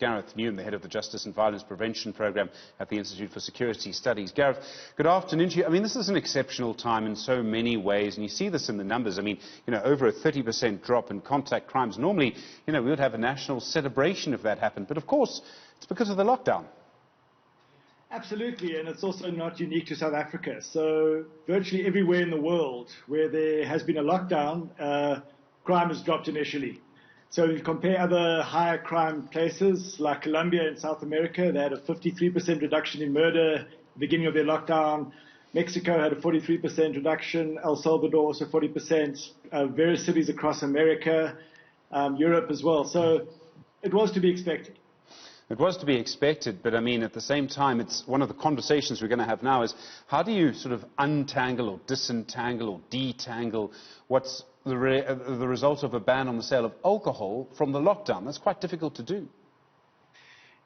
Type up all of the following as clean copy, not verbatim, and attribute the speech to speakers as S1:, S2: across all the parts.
S1: Gareth Newham, the head of the Justice and Violence Prevention Programme at the Institute for Security Studies. Gareth, good afternoon to you. I mean, this is an exceptional time in so many ways, and you see this in the numbers. I mean, over a 30% drop in contact crimes. Normally, we would have a national celebration if that happened, but of course, it's because of the lockdown.
S2: Absolutely, and it's also not unique to South Africa. So virtually everywhere in the world where there has been a lockdown, crime has dropped initially. So if you compare other higher crime places like Colombia in South America, they had a 53% reduction in murder at the beginning of their lockdown. Mexico had a 43% reduction. El Salvador also 40%. Various cities across America, Europe as well. So it was to be expected.
S1: It was to be expected, but I mean, at the same time, it's one of the conversations we're going to have now is how do you sort of untangle or disentangle or detangle what's the result of a ban on the sale of alcohol from the lockdown? That's quite difficult to do.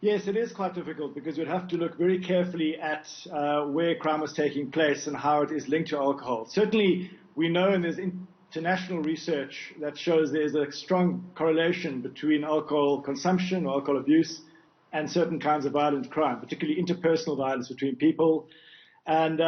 S2: Yes, it is quite difficult because you'd have to look very carefully at where crime was taking place and how it is linked to alcohol. Certainly, we know, and there's international research that shows there's a strong correlation between alcohol consumption or alcohol abuse and certain kinds of violent crime, particularly interpersonal violence between people. And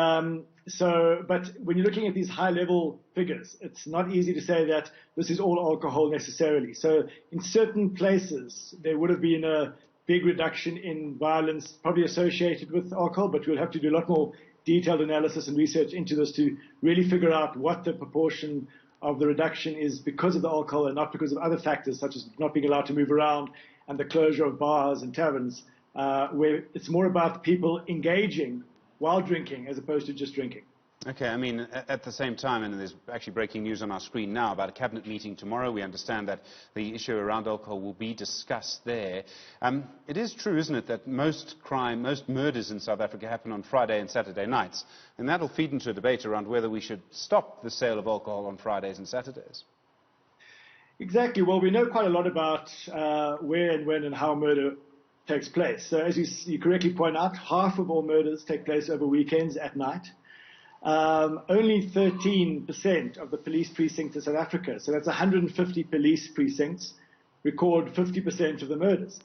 S2: but when you're looking at these high-level figures, it's not easy to say that this is all alcohol necessarily. So in certain places, there would have been a big reduction in violence probably associated with alcohol, but we'll have to do a lot more detailed analysis and research into this to really figure out what the proportion of the reduction is because of the alcohol and not because of other factors, such as not being allowed to move around and the closure of bars and taverns, where it's more about people engaging while drinking as opposed to just drinking.
S1: Okay, I mean, at the same time, and there's actually breaking news on our screen now about a cabinet meeting tomorrow. We understand that the issue around alcohol will be discussed there. It is true, isn't it, that most murders in South Africa happen on Friday and Saturday nights, and that'll feed into a debate around whether we should stop the sale of alcohol on Fridays and Saturdays.
S2: Exactly. Well, we know quite a lot about where and when and how murder takes place. So as you correctly point out, half of all murders take place over weekends at night. Only 13% of the police precincts in South Africa, so that's 150 police precincts, record 50% of the murders.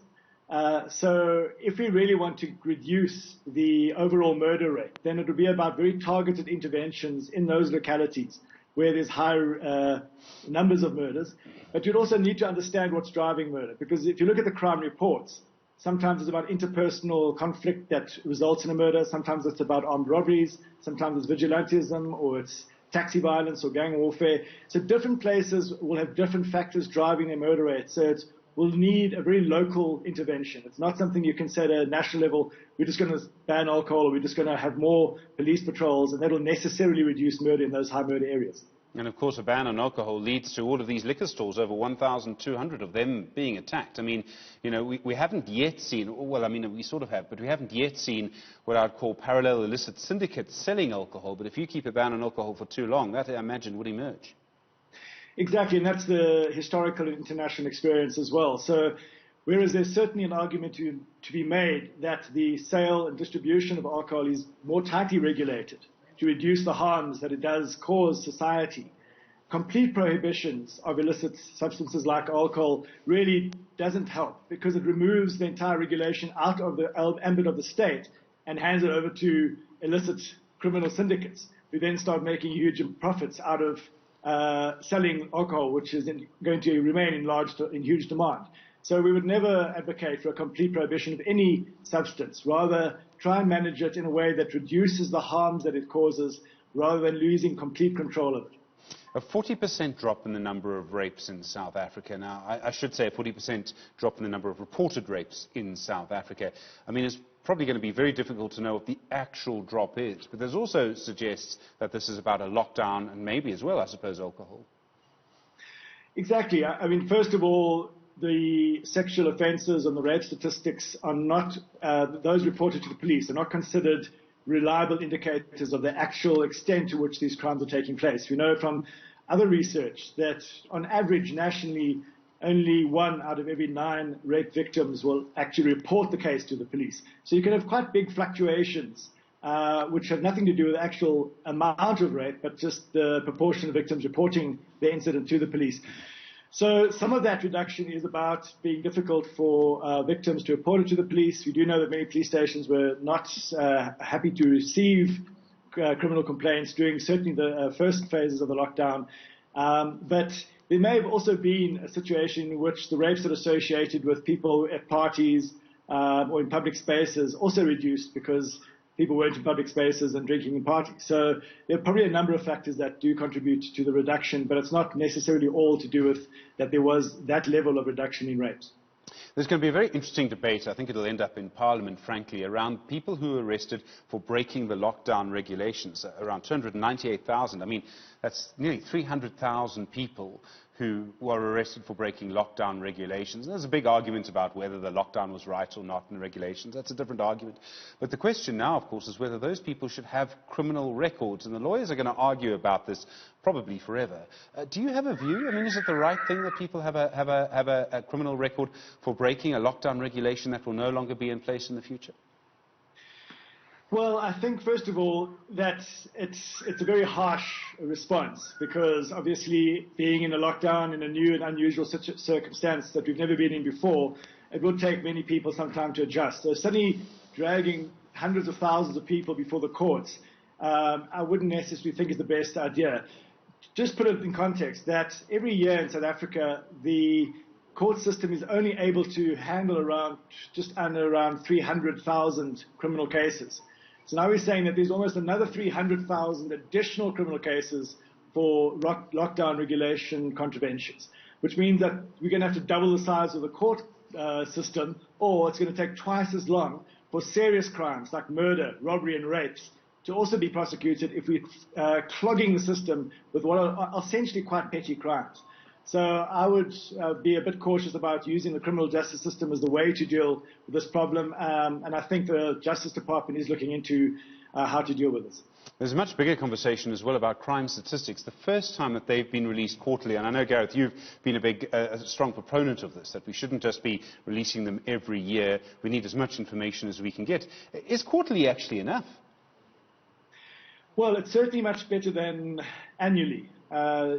S2: So if we really want to reduce the overall murder rate, then it would be about very targeted interventions in those localities where there's higher numbers of murders. But you'd also need to understand what's driving murder, because if you look at the crime reports, sometimes it's about interpersonal conflict that results in a murder. Sometimes it's about armed robberies. Sometimes it's vigilantism, or it's taxi violence or gang warfare. So different places will have different factors driving their murder rate. So it will need a very local intervention. It's not something you can say at a national level, we're just going to ban alcohol, or we're just going to have more police patrols, and that will necessarily reduce murder in those high murder areas.
S1: And of course, a ban on alcohol leads to all of these liquor stores, over 1,200 of them being attacked. I mean, we haven't yet seen, well, I mean, we sort of have, but we haven't yet seen what I'd call parallel illicit syndicates selling alcohol. But if you keep a ban on alcohol for too long, that, I imagine, would emerge.
S2: Exactly, and that's the historical and international experience as well. So whereas there's certainly an argument to be made that the sale and distribution of alcohol is more tightly regulated to reduce the harms that it does cause society, complete prohibitions of illicit substances like alcohol really doesn't help, because it removes the entire regulation out of the ambit of the state and hands it over to illicit criminal syndicates, who then start making huge profits out of selling alcohol, which is going to remain in huge demand. So we would never advocate for a complete prohibition of any substance, rather try and manage it in a way that reduces the harms that it causes, rather than losing complete control of it.
S1: A 40% drop in the number of rapes in South Africa. Now, I should say a 40% drop in the number of reported rapes in South Africa. I mean, it's probably going to be very difficult to know what the actual drop is, but there's also suggests that this is about a lockdown and maybe as well, I suppose, alcohol.
S2: Exactly. I mean, first of all, the sexual offences and the rape statistics are not, those reported to the police are not considered reliable indicators of the actual extent to which these crimes are taking place. We know from other research that on average nationally, only 1 out of every 9 rape victims will actually report the case to the police. So you can have quite big fluctuations, which have nothing to do with the actual amount of rape, but just the proportion of victims reporting the incident to the police. So some of that reduction is about being difficult for victims to report it to the police. We do know that many police stations were not happy to receive criminal complaints during certainly the first phases of the lockdown. But there may have also been a situation in which the rapes that are associated with people at parties or in public spaces also reduced because people weren't in public spaces and drinking in parties. So there are probably a number of factors that do contribute to the reduction, but it's not necessarily all to do with that there was that level of reduction in rapes.
S1: There's going to be a very interesting debate, I think it'll end up in Parliament, frankly, around people who were arrested for breaking the lockdown regulations, around 298,000. I mean, that's nearly 300,000 people who were arrested for breaking lockdown regulations. And there's a big argument about whether the lockdown was right or not in the regulations. That's a different argument. But the question now, of course, is whether those people should have criminal records. And the lawyers are going to argue about this probably forever. Do you have a view? I mean, is it the right thing that people have a criminal record for breaking a lockdown regulation that will no longer be in place in the future?
S2: Well, I think, first of all, that it's a very harsh response because, obviously, being in a lockdown in a new and unusual circumstance that we've never been in before, it will take many people some time to adjust. So suddenly dragging hundreds of thousands of people before the courts, I wouldn't necessarily think is the best idea. Just put it in context that every year in South Africa, the court system is only able to handle just around 300,000 criminal cases. So now we're saying that there's almost another 300,000 additional criminal cases for lockdown regulation contraventions, which means that we're going to have to double the size of the court system, or it's going to take twice as long for serious crimes like murder, robbery and rapes to also be prosecuted if we're clogging the system with what are essentially quite petty crimes. So I would be a bit cautious about using the criminal justice system as the way to deal with this problem, and I think the Justice Department is looking into how to deal with this.
S1: There's a much bigger conversation as well about crime statistics. The first time that they've been released quarterly, and I know, Gareth, you've been a strong proponent of this, that we shouldn't just be releasing them every year. We need as much information as we can get. Is quarterly actually enough?
S2: Well, it's certainly much better than annually.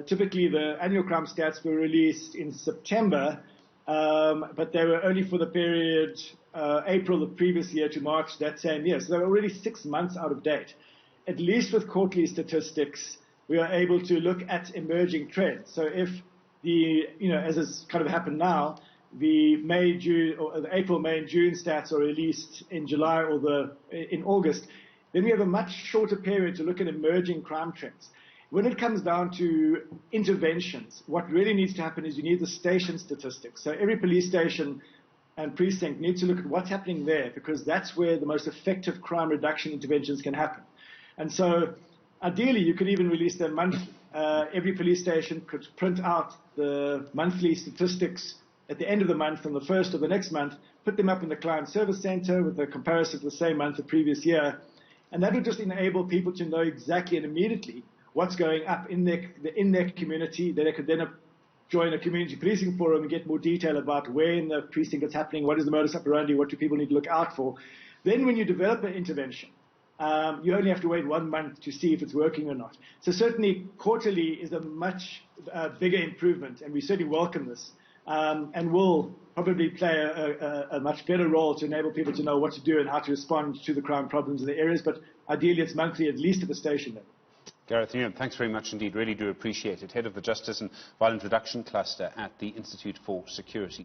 S2: Typically, the annual crime stats were released in September, but they were only for the period April the previous year to March that same year. So they were already 6 months out of date. At least with quarterly statistics, we are able to look at emerging trends. So if as has kind of happened now, the April, May, and June stats are released in July or in August, then we have a much shorter period to look at emerging crime trends. When it comes down to interventions, what really needs to happen is you need the station statistics. So every police station and precinct needs to look at what's happening there, because that's where the most effective crime reduction interventions can happen. And so ideally, you could even release them monthly. Every police station could print out the monthly statistics at the end of the month and the first of the next month, put them up in the client service center with a comparison to the same month the previous year. And that would just enable people to know exactly and immediately what's going up in their community. They could then join a community policing forum and get more detail about where in the precinct it's happening, what is the modus operandi, what do people need to look out for. Then when you develop an intervention, you only have to wait 1 month to see if it's working or not. So certainly quarterly is a much bigger improvement, and we certainly welcome this, and will probably play a much better role to enable people to know what to do and how to respond to the crime problems in the areas. But ideally it's monthly, at least at the station level.
S1: Gareth Newham, thanks very much indeed. Really do appreciate it. Head of the Justice and Violence Reduction Cluster at the Institute for Security.